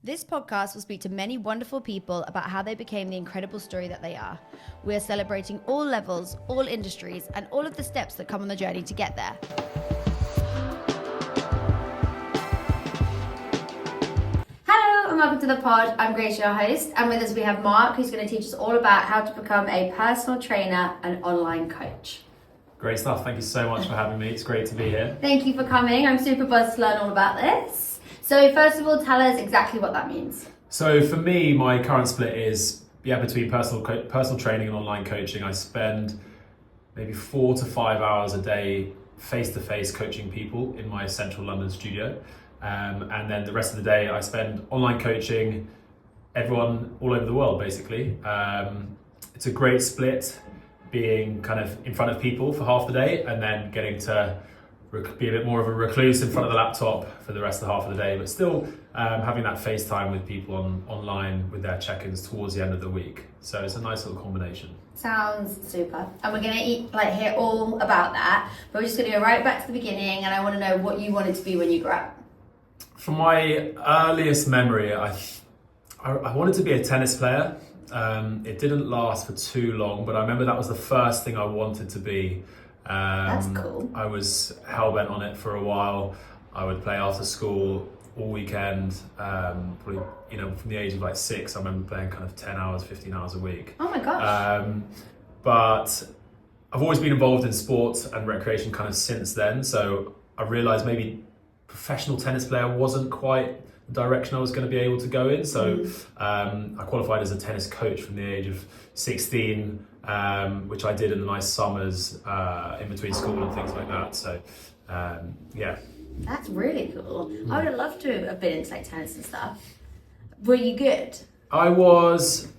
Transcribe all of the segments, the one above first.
This podcast will speak to many wonderful people about how they became the incredible story that they are. We are celebrating all levels, all industries, and all of the steps that come on the journey to get there. Hello and welcome to the pod. I'm Grace, your host, and with us we have Mark, who's going to teach us all about how to become a personal trainer and online coach. Great stuff. Thank you so much for having me. It's great to be here. Thank you for coming. I'm super buzzed to learn all about this. So first of all, tell us exactly what that means. So for me, my current split is between personal training and online coaching. I spend maybe 4 to 5 hours a day face-to-face coaching people in my central London studio. And then the rest of the day I spend online coaching everyone all over the world, basically. It's a great split, being kind of in front of people for half the day and then getting to be a bit more of a recluse in front of the laptop for the rest of the half of the day, but still having that FaceTime with people online with their check-ins towards the end of the week. So it's a nice little combination. Sounds super. And we're going to hear all about that, but we're just going to go right back to the beginning, and I want to know what you wanted to be when you grew up. From my earliest memory, I wanted to be a tennis player. It didn't last for too long, but I remember that was the first thing I wanted to be. That's cool. I was hell-bent on it for a while. I would play after school all weekend, probably, from the age of like 6, I remember playing kind of 10 hours, 15 hours a week. Oh my gosh. But I've always been involved in sports and recreation kind of since then. So I realized maybe professional tennis player wasn't quite the direction I was going to be able to go in. So I qualified as a tennis coach from the age of 16, which I did in the nice summers in between school and things like that. So yeah. That's really cool. I would have loved to have been into tennis and stuff. Were you good? I was.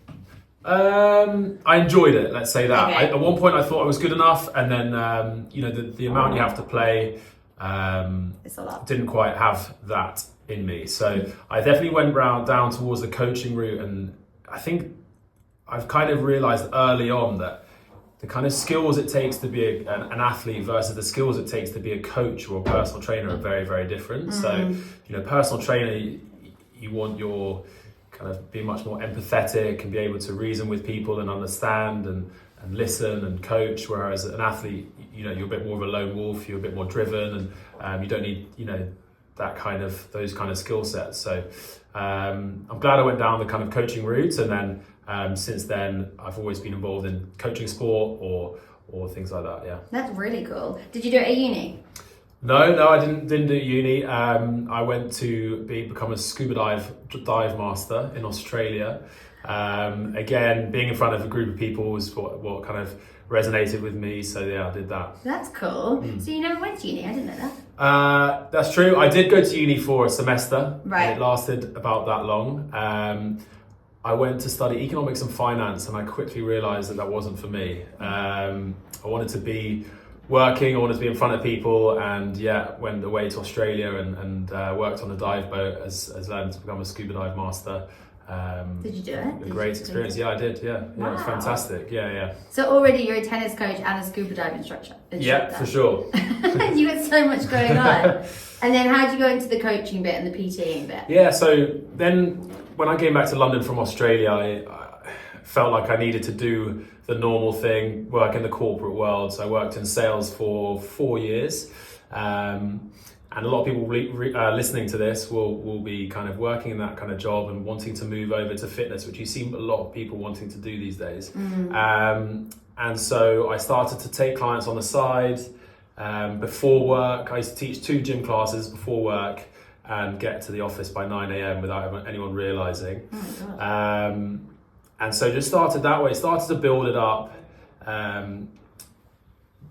I enjoyed it. Let's say that. Okay. At one point, I thought I was good enough, and then the amount you have to play It's a lot. didn't quite have that in me. So I definitely went down towards the coaching route, and I think I've kind of realized early on that the kind of skills it takes to be an athlete versus the skills it takes to be a coach or a personal trainer are very, very different. So, personal trainer, you want your kind of be much more empathetic and be able to reason with people and understand and listen and coach. Whereas an athlete, you're a bit more of a lone wolf, you're a bit more driven, and you don't need, those kind of skill sets. So I'm glad I went down the kind of coaching route, and then since then I've always been involved in coaching sport or things like that. Yeah, That's really cool. Did you do it at uni? No, I didn't do uni. I went to become a scuba dive master in Australia. Again, being in front of a group of people was what kind of resonated with me. So yeah, I did that. That's cool. So you never went to uni? I didn't know that. That's true. I did go to uni for a semester. Right. And it lasted about that long. I went to study economics and finance, and I quickly realized that wasn't for me. I wanted to be working, I wanted to be in front of people, and went away to Australia and worked on a dive boat as learned to become a scuba dive master. Did you do it? A great experience. Yeah, I did. Yeah, It was fantastic. Yeah. So already you're a tennis coach and a scuba dive instructor. Yeah, for sure. You had so much going on. And then how did you go into the coaching bit and the PTing bit? Yeah, so then when I came back to London from Australia, I felt like I needed to do the normal thing, work in the corporate world. So I worked in sales for 4 years. And a lot of people listening to this will be kind of working in that kind of job and wanting to move over to fitness, which you see a lot of people wanting to do these days. And so I started to take clients on the side before work. I used to teach 2 gym classes before work and get to the office by 9 a.m. without anyone realizing. Oh my God. And so just started that way, started to build it up.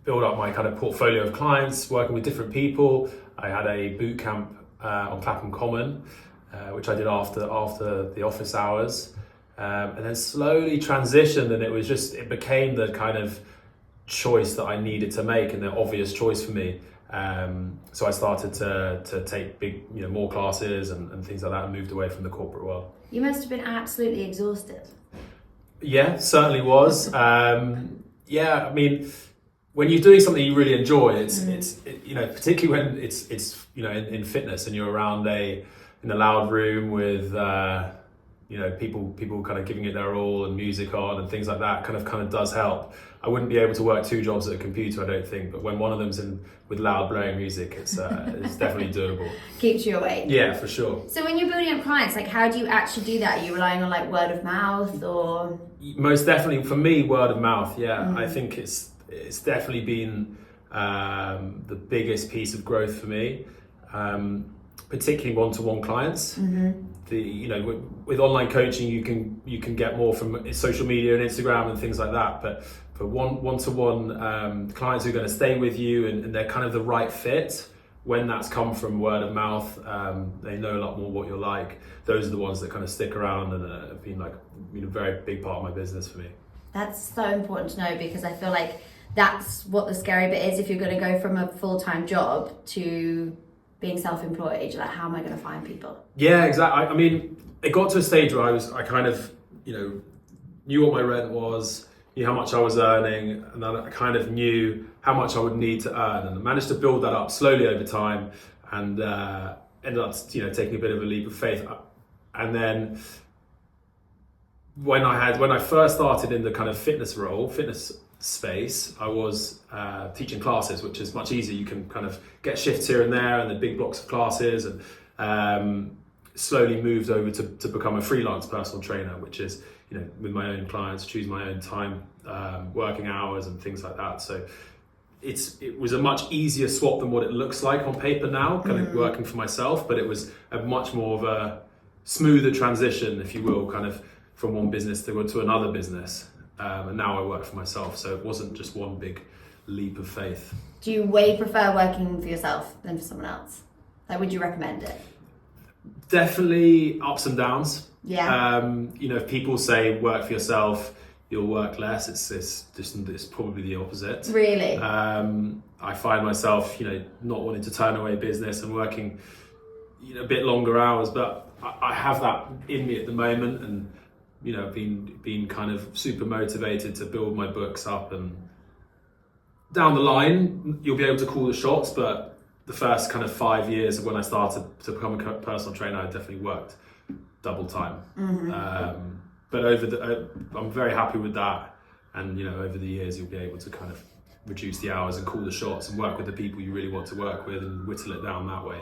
Build up my kind of portfolio of clients, working with different people. I had a boot camp on Clapham Common, which I did after the office hours, and then slowly transitioned, and it became the kind of choice that I needed to make and the obvious choice for me. So I started to take big, more classes and things like that, and moved away from the corporate world. You must have been absolutely exhausted. Yeah, certainly was. I mean, when you're doing something you really enjoy, it's particularly when it's in fitness and you're around a in a loud room with people kind of giving it their all and music on and things like that kind of does help. I wouldn't be able to work 2 jobs at a computer, I don't think, but when one of them's in with loud blaring music, it's definitely doable. Keeps you awake. Yeah, for sure. So when you're building up clients, like how do you actually do that? Are you relying on like word of mouth or? Most definitely, for me, word of mouth. Yeah, I think it's definitely been the biggest piece of growth for me, particularly one-to-one clients. With online coaching, you can get more from social media and Instagram and things like that, but for one-to-one clients who are going to stay with you and they're kind of the right fit, when that's come from word of mouth, they know a lot more what you're like. Those are the ones that kind of stick around and have been like a very big part of my business for me. That's so important to know, because I feel like that's what the scary bit is. If you're going to go from a full-time job to being self-employed, like how am I going to find people? Yeah, exactly. I mean, it got to a stage where I kind of, knew what my rent was, knew how much I was earning, and then I kind of knew how much I would need to earn, and I managed to build that up slowly over time, and ended up, taking a bit of a leap of faith. And then when I first started in the kind of fitness space, I was teaching classes, which is much easier. You can kind of get shifts here and there and the big blocks of classes, and slowly moved over to become a freelance personal trainer, which is, with my own clients, choose my own time, working hours and things like that. So it was a much easier swap than what it looks like on paper now, kind of working for myself, but it was a much more of a smoother transition, if you will, kind of from one business to another business. And now I work for myself, so it wasn't just one big leap of faith. Do you way prefer working for yourself than for someone else? Like, would you recommend it? Definitely ups and downs. Yeah. If people say work for yourself, you'll work less, it's probably the opposite. Really? I find myself, not wanting to turn away business and working, a bit longer hours, but I have that in me at the moment, and been kind of super motivated to build my books up, and down the line you'll be able to call the shots, but the first kind of 5 years of when I started to become a personal trainer, I definitely worked double time. But I'm very happy with that, and over the years you'll be able to kind of reduce the hours and call the shots and work with the people you really want to work with and whittle it down that way.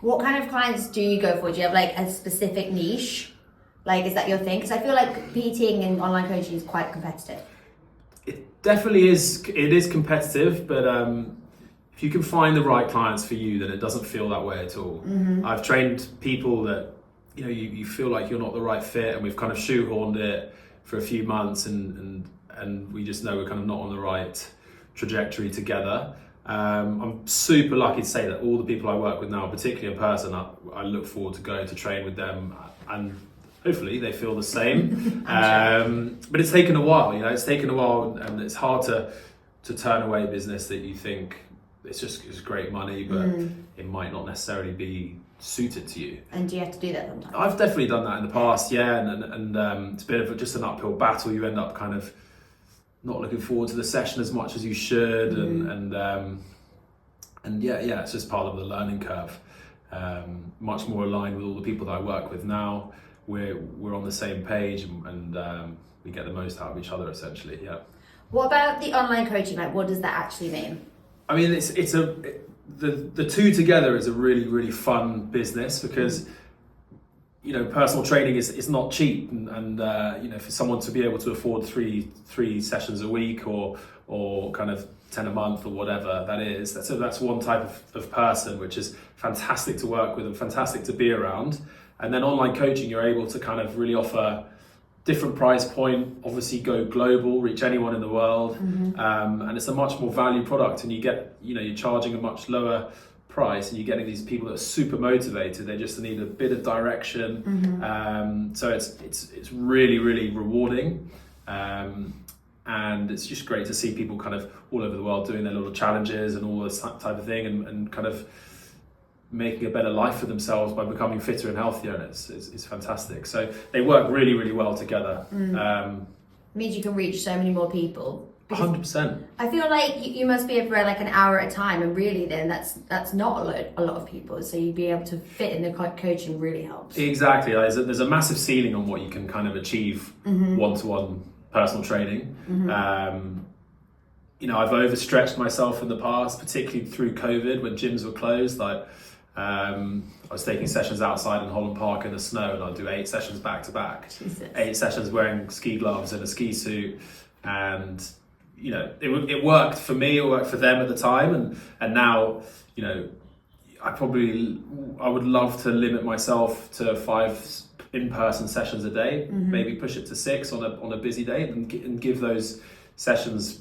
What kind of clients do you go for? Do you have like a specific niche? Like, is that your thing? Because I feel like PTing and online coaching is quite competitive. It definitely is. It is competitive, but if you can find the right clients for you, then it doesn't feel that way at all. I've trained people that you feel like you're not the right fit, and we've kind of shoehorned it for a few months, and we just know we're kind of not on the right trajectory together. I'm super lucky to say that all the people I work with now, particularly in person, I look forward to going to train with them, and hopefully they feel the same. But it's taken a while, it's taken a while, and it's hard to turn away business that you think it's great money, but it might not necessarily be suited to you. And do you have to do that sometimes? I've definitely done that in the past, yeah, and it's a bit of just an uphill battle. You end up kind of not looking forward to the session as much as you should, and yeah, it's just part of the learning curve. Much more aligned with all the people that I work with now. We're on the same page, and we get the most out of each other, essentially. Yeah. What about the online coaching? Like, what does that actually mean? I mean, the two together is a really, really fun business, because personal training is not cheap, and for someone to be able to afford three sessions a week or kind of 10 a month or whatever that is, that's one type of person, which is fantastic to work with and fantastic to be around. And then online coaching, you're able to kind of really offer different price point, obviously go global, reach anyone in the world, and it's a much more value product, and you're charging a much lower price, and you're getting these people that are super motivated. They just need a bit of direction. So it's really, really rewarding, and it's just great to see people kind of all over the world doing their little challenges and all this type of thing, and kind of making a better life for themselves by becoming fitter and healthier, and it's fantastic. So they work really, really well together. Means you can reach so many more people. 100%. I feel like you must be able to like an hour at a time, and really then that's not a lot of people. So you'd be able to fit in the coaching really helps. Exactly. There's a massive ceiling on what you can kind of achieve one-to-one personal training. I've overstretched myself in the past, particularly through COVID when gyms were closed. Like I was taking sessions outside in Holland Park in the snow, and I'd do 8 sessions back to back. 8 sessions wearing ski gloves and a ski suit, and it worked for me, it worked for them at the time, and now, I would love to limit myself to 5 in-person sessions a day, maybe push it to 6 on a busy day, and give those sessions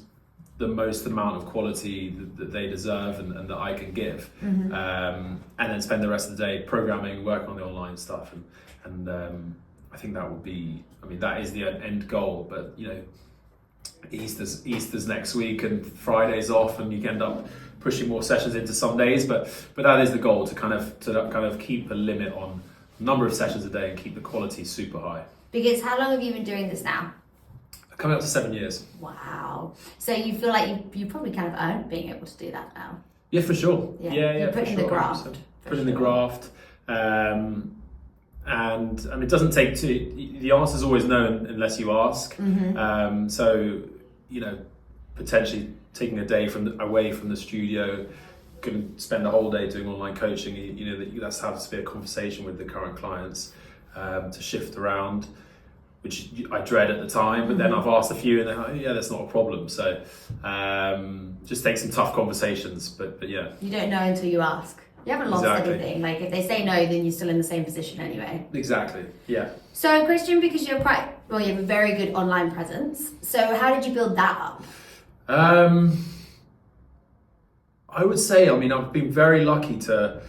the most amount of quality that they deserve and that I can give, and then spend the rest of the day programming, working on the online stuff, and I think that would be, that is the end goal, but Easter's next week and Friday's off, and you can end up pushing more sessions into some days, but that is the goal, to kind of keep a limit on number of sessions a day and keep the quality super high. Because how long have you been doing this now? Coming up to 7 years. Wow. So you feel like you probably kind of earned being able to do that now? Yeah, for sure. Yeah, you put in the graft. Put in the graft. And it doesn't take the answer's always no unless you ask. So, potentially taking a day away from the studio, can spend the whole day doing online coaching. That's has to be a conversation with the current clients to shift around, which I dread at the time, but then I've asked a few and they're like, yeah, that's not a problem. So just take some tough conversations, but yeah. You don't know until you ask. You haven't lost anything. Like if they say no, then you're still in the same position anyway. Exactly, yeah. So Christian, because you have a very good online presence. So how did you build that up? I would say, I've been very lucky to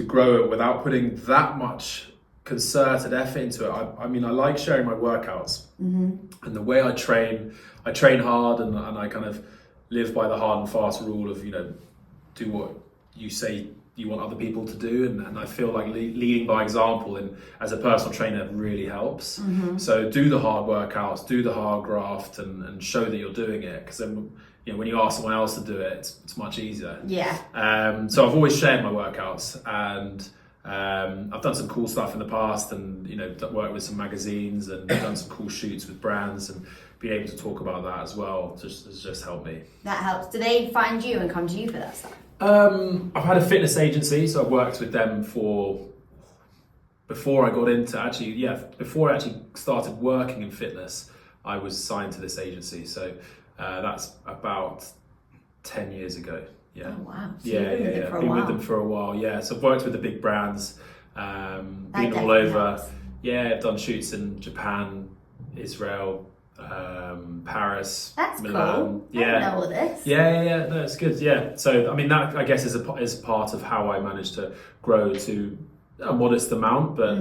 grow it without putting that much concerted effort into it. I like sharing my workouts, and the way I train hard, and I kind of live by the hard and fast rule of, do what you say you want other people to do, and I feel like leading by example as a personal trainer really helps. So do the hard workouts, do the hard graft, and show that you're doing it, because then when you ask someone else to do it, it's much easier. Yeah. So I've always shared my workouts, and I've done some cool stuff in the past, and worked with some magazines and done some cool shoots with brands, and being able to talk about that as well has just helped me. That helps. Do they find you and come to you for that stuff? I've had a fitness agency, so I've worked with them before I actually started working in fitness, I was signed to this agency. So that's about 10 years ago. Yeah. Oh wow. So yeah. Been with them for a while. Yeah. So I've worked with the big brands, been all over. Helps. Yeah, I've done shoots in Japan, Israel, Paris, That's Milan. cool. Yeah. I didn't know all this. Yeah. No, it's good. Yeah. So that I guess is part of how I managed to grow to a modest amount, but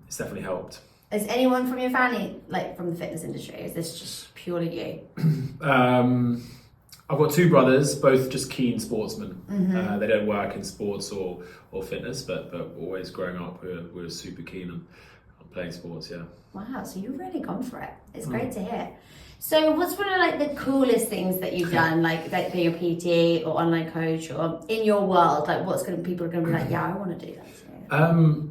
it's definitely helped. Is anyone from your family from the fitness industry? Is this just purely you? I've got 2 brothers, both just keen sportsmen. They don't work in sports or fitness, but always growing up, we were super keen on playing sports. Yeah. Wow, so you've really gone for it. It's great to hear. So what's one of the coolest things that you've done, like being a PT or online coach, or in your world, people are gonna be like, yeah, I want to do that. So.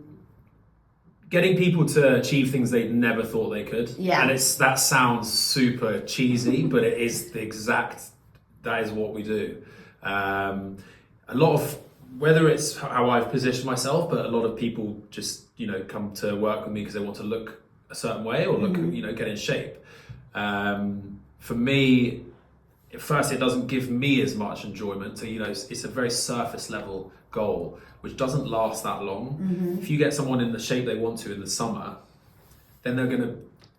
Getting people to achieve things they never thought they could. Yeah. And that sounds super cheesy, but it is that is what we do. A lot of, whether it's how I've positioned myself, but a lot of people just, come to work with me because they want to look a certain way or look, get in shape. For me, first, it doesn't give me as much enjoyment. So, it's a very surface level goal, which doesn't last that long. If you get someone in the shape they want to in the summer, then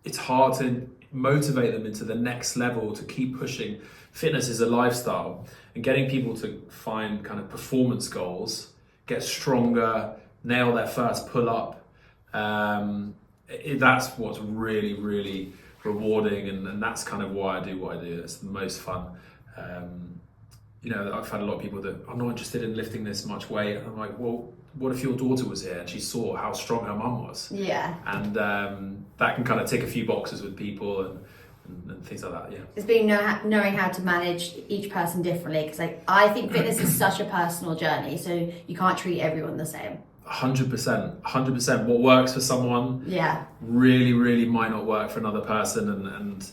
it's hard to motivate them into the next level to keep pushing. Fitness is a lifestyle, and getting people to find kind of performance goals, get stronger, nail their first pull up. That's what's really, really rewarding, and that's kind of why I do what I do. It's the most fun. I've had a lot of people that I'm not interested in lifting this much weight, and I'm like, well, what if your daughter was here and she saw how strong her mum was? Yeah. And that can kind of tick a few boxes with people, and and things like that. Yeah. It's being knowing how to manage each person differently, because like I think fitness is such a personal journey, so you can't treat everyone the same. 100%. What works for someone, really might not work for another person, and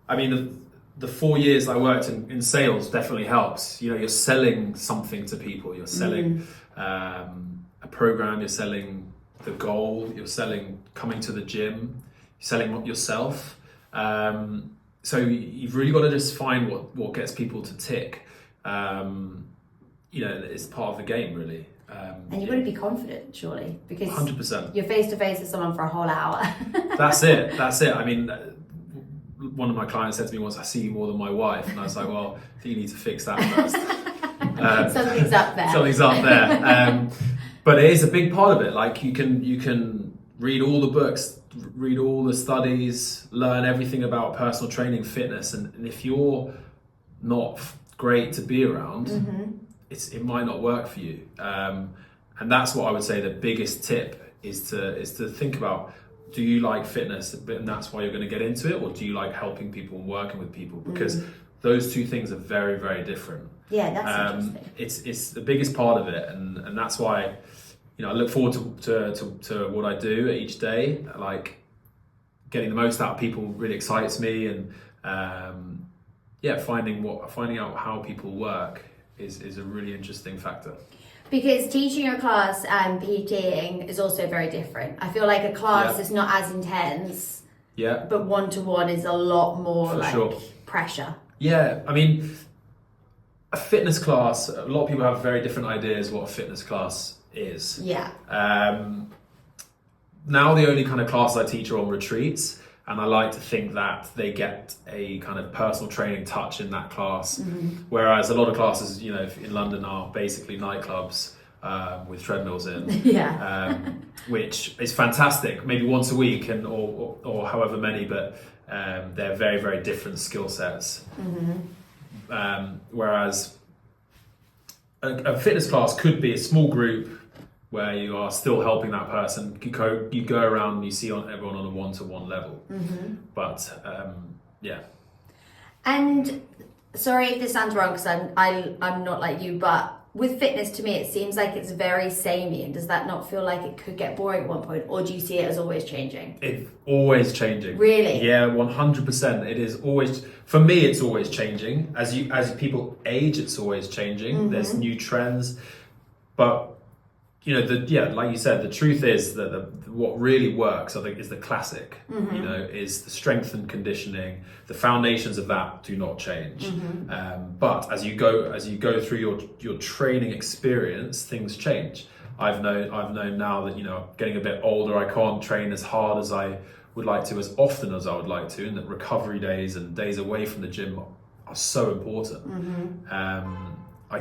I mean the 4 years I worked in sales definitely helps. You know, you're selling something to people. You're selling a program. You're selling the goal. You're selling coming to the gym. You're selling yourself. So you've really got to just find what gets people to tick. You know, it's part of the game, really. And you've got to be confident, surely, because 100%. you're face to face with someone for a whole hour. That's it. I mean, one of my clients said to me once, "I see you more than my wife," and I was like, "Well, I think you need to fix that first." Something's up there. Something's up there. But it is a big part of it. Like you can read all the books, read all the studies, learn everything about personal training, fitness, and if you're not great to be around, it might not work for you. And that's what I would say the biggest tip is to think about. Do you like fitness, and that's why you're going to get into it, or do you like helping people and working with people? Because those two things are very, very different. Yeah, that's interesting. It's the biggest part of it, and that's why, you know, I look forward to what I do each day. Like getting the most out of people really excites me, and finding out how people work is a really interesting factor. Because teaching a class and PTing is also very different. I feel like a class is not as intense. Yeah. But one-to-one is a lot more pressure. Yeah, I mean, a fitness class, a lot of people have very different ideas what a fitness class is. Yeah. Now the only kind of class I teach are on retreats, and I like to think that they get a kind of personal training touch in that class. Whereas a lot of classes, you know, in London are basically nightclubs with treadmills in, which is fantastic. Maybe once a week or however many, but they're very, very different skill sets. Whereas a fitness class could be a small group where you are still helping that person. You go around and you see everyone on a one-to-one level. But And sorry if this sounds wrong, because I'm not like you, but with fitness, to me, it seems like it's very samey. And does that not feel like it could get boring at one point, or do you see it as always changing? It's always changing. Really? Yeah, 100%. It is always, for me, it's always changing. As people age, it's always changing. There's new trends, but you know, like you said, the truth is that what really works, I think, is the classic. You know, is the strength and conditioning. The foundations of that do not change. But as you go through your training experience, things change. I've known now that, you know, getting a bit older, I can't train as hard as I would like to, as often as I would like to, and that recovery days and days away from the gym are so important. I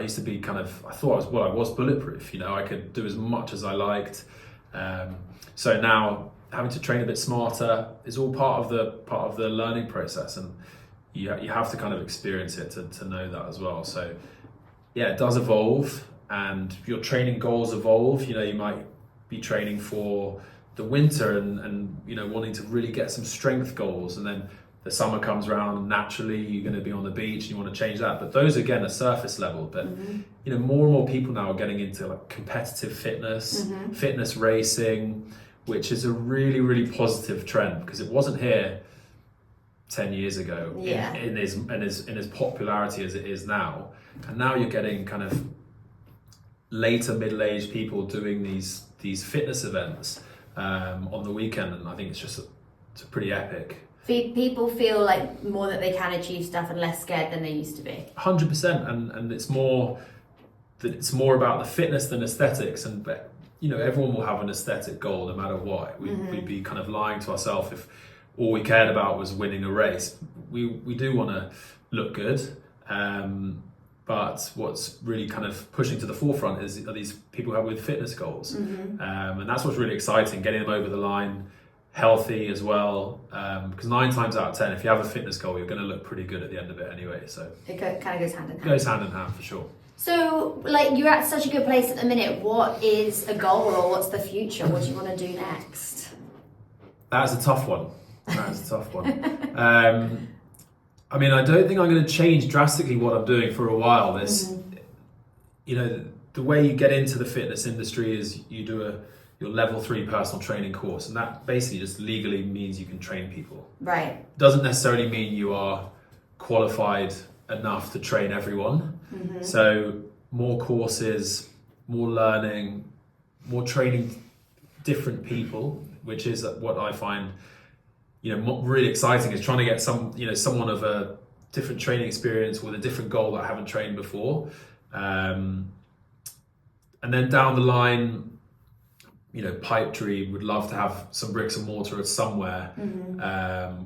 used to be I thought I was bulletproof, you know, I could do as much as I liked. So now having to train a bit smarter is all part of the learning process, and you have to kind of experience it to know that as well. So yeah, it does evolve, and your training goals evolve. You know, you might be training for the winter and you know, wanting to really get some strength goals, and then the summer comes around and naturally you're going to be on the beach and you want to change that. But those, again, are surface level. But you know, more and more people now are getting into like competitive fitness, fitness racing, which is a really, really positive trend, because it wasn't here 10 years ago in its popularity as it is now. And now you're getting kind of later middle-aged people doing these fitness events on the weekend, and I think it's pretty epic. People feel like more that they can achieve stuff and less scared than they used to be. 100%, and it's more about the fitness than aesthetics. And you know, everyone will have an aesthetic goal no matter what. We'd be kind of lying to ourselves if all we cared about was winning a race. We do want to look good, but what's really kind of pushing to the forefront are these people who have with fitness goals, and that's what's really exciting, getting them over the line. Healthy as well, because 9 times out of 10, if you have a fitness goal, you're going to look pretty good at the end of it anyway. So it kind of goes hand in hand. Goes hand in hand for sure. So, like, you're at such a good place at the minute. What is a goal, or what's the future? What do you want to do next? That's a tough one. That's a tough one. I mean, I don't think I'm going to change drastically what I'm doing for a while. There's, you know, the way you get into the fitness industry is you do your level 3 personal training course, and that basically just legally means you can train people. Right. Doesn't necessarily mean you are qualified enough to train everyone. So more courses, more learning, more training different people, which is what I find, you know, really exciting, is trying to get someone of a different training experience with a different goal that I haven't trained before. And then down the line, you know, pipe dream, would love to have some bricks and mortar somewhere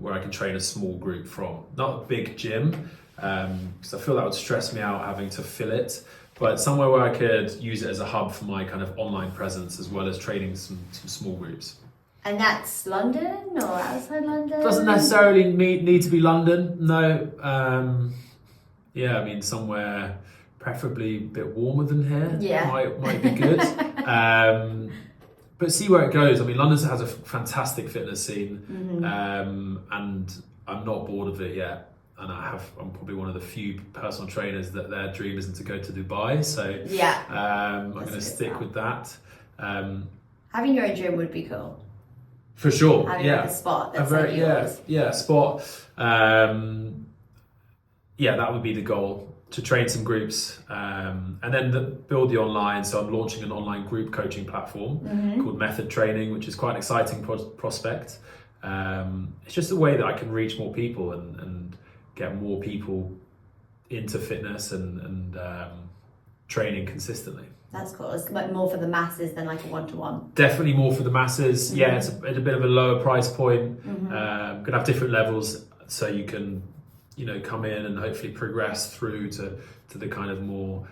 where I can train a small group from. Not a big gym, because I feel that would stress me out having to fill it, but somewhere where I could use it as a hub for my kind of online presence, as well as training some small groups. And that's London or outside London? Doesn't necessarily need to be London, no. Yeah, I mean, somewhere preferably a bit warmer than here might be good. But see where it goes. I mean, London has a fantastic fitness scene, and I'm not bored of it yet. And I'm probably one of the few personal trainers that their dream isn't to go to Dubai. So I'm going to stick with that. Having your own gym would be cool. For sure, having like a spot that's like yours. Spot. That would be the goal, to train some groups, and then build the online. So I'm launching an online group coaching platform called Method Training, which is quite an exciting prospect. It's just a way that I can reach more people and get more people into fitness and training consistently. That's cool. It's like more for the masses than like a one-to-one. Definitely more for the masses. Yeah, it's at a bit of a lower price point. Gonna have different levels, so you can, you know, come in and hopefully progress through to the kind of more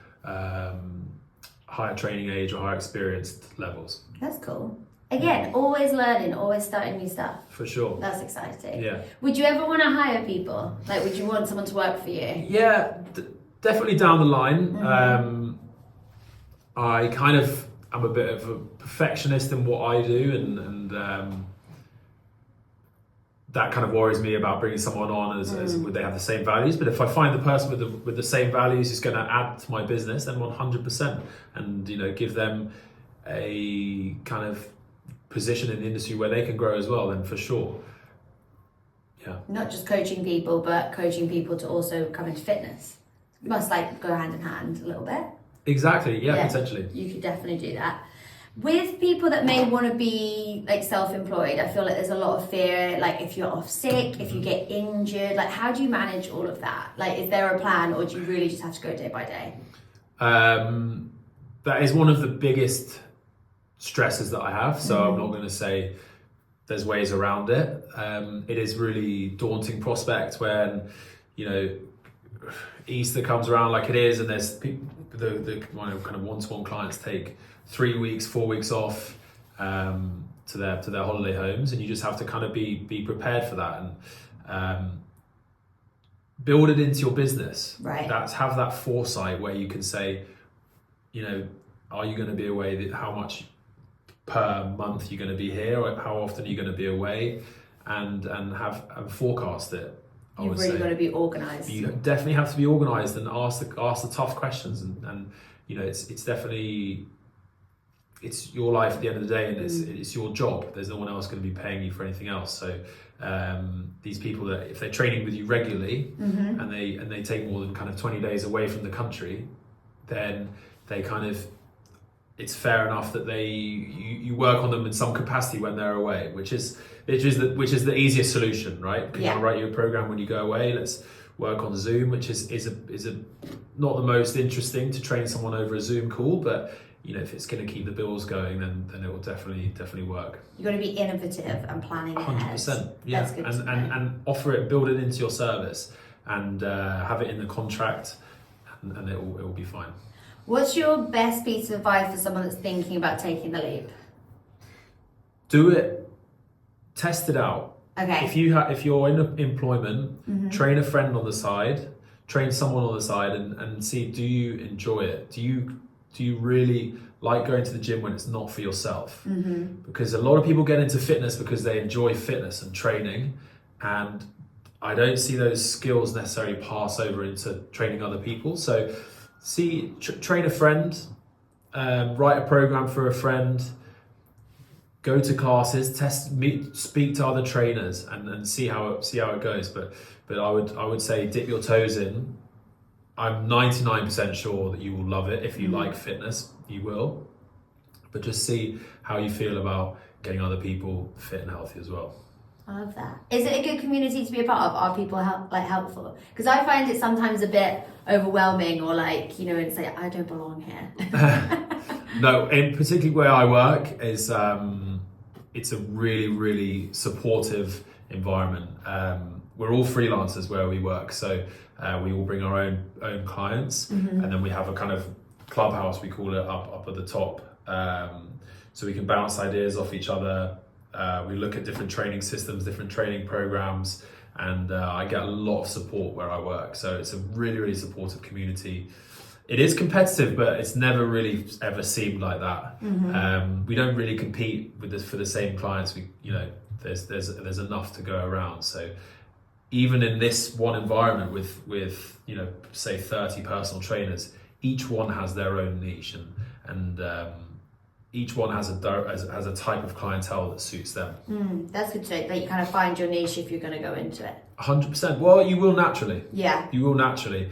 higher training age or higher experienced levels. That's cool. Again, always learning, always starting new stuff. For sure. That's exciting. Yeah. Would you ever want to hire people? Like, would you want someone to work for you? Yeah, definitely down the line. I kind of am a bit of a perfectionist in what I do, and that kind of worries me about bringing someone on as would they have the same values. But if I find the person with the same values is going to add to my business, then 100%, and, you know, give them a kind of position in the industry where they can grow as well, then for sure. Yeah. Not just coaching people, but coaching people to also come into fitness. It must like go hand in hand a little bit. Exactly, yeah, potentially. You could definitely do that. With people that may want to be like self-employed, I feel like there's a lot of fear, like if you're off sick, if you get injured, like how do you manage all of that? Like, is there a plan, or do you really just have to go day by day? That is one of the biggest stresses that I have, so I'm not going to say there's ways around it. It is really daunting prospect when, you know, Easter comes around like it is, and there's people, the kind of one-to-one clients take 3 weeks, 4 weeks off to their holiday homes, and you just have to kind of be prepared for that and build it into your business. Right. Have that foresight where you can say, you know, are you going to be away? How much per month you're going to be here, or how often are you going to be away, and forecast it. You've really got to be organised. You definitely have to be organised and ask the tough questions, and you know, it's definitely, it's your life at the end of the day, and it's your job. There's no one else going to be paying you for anything else. So these people that, if they're training with you regularly and they take more than kind of 20 days away from the country, then they kind of, it's fair enough that you work on them in some capacity when they're away, which is the easiest solution, right? Because I'll write you a program when you go away. Let's work on Zoom, which is not the most interesting to train someone over a Zoom call, but you know, if it's going to keep the bills going, then it will definitely work. You've got to be innovative and planning ahead. 100%, yeah. That's good and offer it, build it into your service, and have it in the contract, and it will be fine. What's your best piece of advice for someone that's thinking about taking the leap? Do it. Test it out. Okay. If you're in employment, train a friend on the side, train someone on the side, and see, do you enjoy it? Do you really like going to the gym when it's not for yourself. Because a lot of people get into fitness because they enjoy fitness and training, and I don't see those skills necessarily pass over into training other people. So train a friend, write a program for a friend, go to classes, speak to other trainers, and see how it goes. But I would say dip your toes in. I'm 99% sure that you will love it. If you like fitness, you will. But just see how you feel about getting other people fit and healthy as well. I love that. Is it a good community to be a part of? Are people helpful? Because I find it sometimes a bit overwhelming, or like, it's like, I don't belong here. No, in particularly where I work is it's a really, really supportive environment. We're all freelancers where we work, so we all bring our own clients, and then we have a kind of clubhouse, we call it, up at the top, so we can bounce ideas off each other. We look at different training systems, different training programs, and I get a lot of support where I work. So it's a really, really supportive community. It is competitive, but it's never really ever seemed like that. We don't really compete for the same clients. There's enough to go around. So even in this one environment with say 30 personal trainers, each one has their own niche, and each one has a type of clientele that suits them. That's good to know, that you kind of find your niche if you're going to go into it. 100%. Well, you will naturally. Yeah. You will naturally.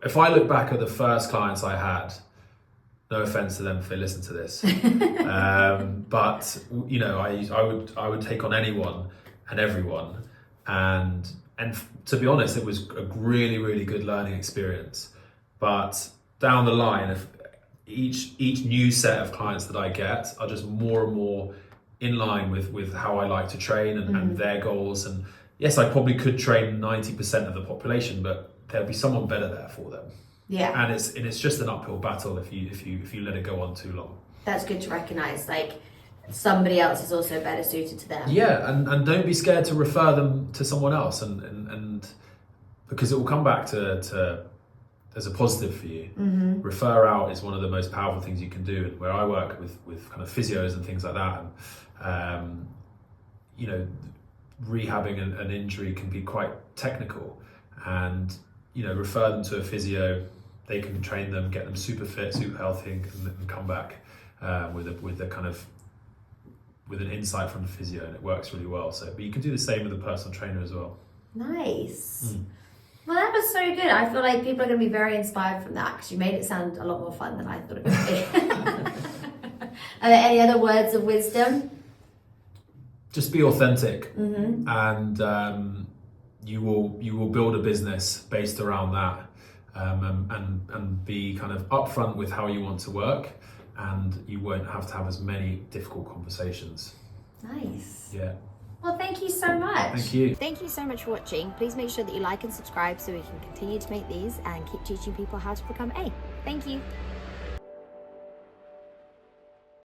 If I look back at the first clients I had, no offense to them if they listen to this, but I would take on anyone and everyone, and to be honest, it was a really, really good learning experience. But down the line, if each new set of clients that I get are just more and more in line with how I like to train and their goals. And yes, I probably could train 90% of the population, but there'll be someone better there for them. Yeah. And it's just an uphill battle if you let it go on too long. That's good to recognise, like somebody else is also better suited to them. Yeah, and don't be scared to refer them to someone else, and because it will come back to as a positive for you. Refer out is one of the most powerful things you can do. And where I work with kind of physios and things like that, and rehabbing an injury can be quite technical, and refer them to a physio. They can train them, get them super fit, super healthy, and come back with an insight from the physio, and it works really well. So, but you can do the same with a personal trainer as well. Nice. Well, that was so good. I feel like people are going to be very inspired from that, because you made it sound a lot more fun than I thought it would be. Are there any other words of wisdom? Just be authentic, and you will build a business based around that, and be kind of upfront with how you want to work, and you won't have to have as many difficult conversations. Nice. Yeah. Well, thank you so much. Thank you. Thank you so much for watching. Please make sure that you like and subscribe so we can continue to make these and keep teaching people how to become A. Thank you.